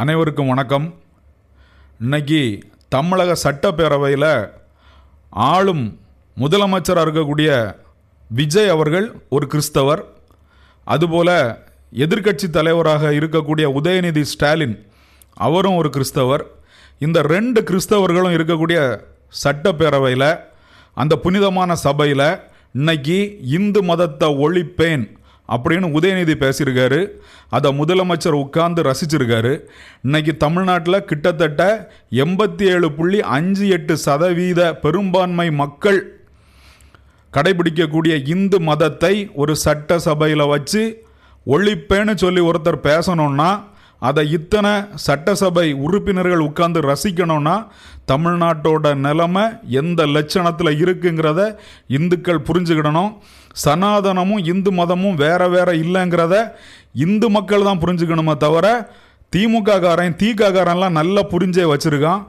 அனைவருக்கும் வணக்கம். இன்னைக்கு தமிழக சட்டப்பேரவையில் ஆளும் முதலமைச்சராக இருக்கக்கூடிய விஜய் அவர்கள் ஒரு கிறிஸ்தவர். அதுபோல் எதிர்க்கட்சி தலைவராக இருக்கக்கூடிய உதயநிதி ஸ்டாலின் அவரும் ஒரு கிறிஸ்தவர். இந்த ரெண்டு கிறிஸ்தவர்களும் இருக்கக்கூடிய சட்டப்பேரவையில் அந்த புனிதமான சபையில் இன்னைக்கு இந்து மதத்தை ஒழிப்பேன் அப்படின்னு உதயநிதி பேசியிருக்காரு. அதை முதலமைச்சர் உட்கார்ந்து ரசிச்சிருக்காரு. இன்னைக்கு தமிழ்நாட்டில் கிட்டத்தட்ட 87.58% பெரும்பான்மை மக்கள் கடைபிடிக்கக்கூடிய இந்து மதத்தை ஒரு சட்ட சபையில் வச்சு ஒழிப்பேன்னு சொல்லி ஒருத்தர் பேசணும்னா அதை இத்தனை சட்டசபை உறுப்பினர்கள் உட்கார்ந்து ரசிக்கணும்னா தமிழ்நாட்டோட நிலைமை எந்த லட்சணத்தில் இருக்குங்கிறத இந்துக்கள் புரிஞ்சுக்கிடணும். சனாதனமும் இந்து மதமும் வேற வேற இல்லைங்கிறத இந்து மக்கள் தான் புரிஞ்சுக்கணுமே தவிர திமுககாரன் தீகாரன்லாம் நல்லா புரிஞ்சே வச்சுருக்கான்.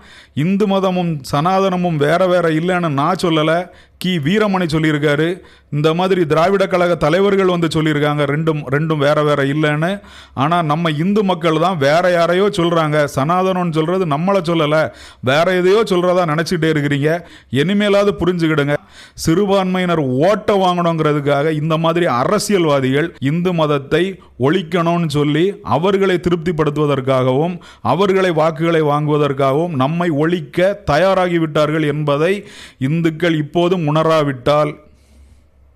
இந்து மதமும் சனாதனமும் வேற வேற இல்லைன்னு நான் சொல்லலை, வீரமணி சொல்லியிருக்காரு. இந்த மாதிரி திராவிட கழக தலைவர்கள் வந்து சொல்லியிருக்காங்க ரெண்டும் வேற வேற இல்லைன்னு. ஆனால் நம்ம இந்து மக்கள் தான் வேற யாரையோ சொல்கிறாங்க. சனாதனம்னு சொல்கிறது நம்மளை சொல்லலை, வேற எதையோ சொல்கிறதா நினச்சிக்கிட்டே இருக்கிறீங்க. இனிமேலாவது புரிஞ்சுக்கிடுங்க. சிறுபான்மையினர் ஓட்ட வாங்கணுங்கிறதுக்காக இந்த மாதிரி அரசியல்வாதிகள் இந்து மதத்தை ஒழிக்கணும்னு சொல்லி அவர்களை திருப்திப்படுத்துவதற்காகவும் அவர்களை வாக்குகளை வாங்குவதற்காகவும் நம்மை ஒழிக்க தயாராகிவிட்டார்கள் என்பதை இந்துக்கள் இப்போதும் உணராவிட்டால்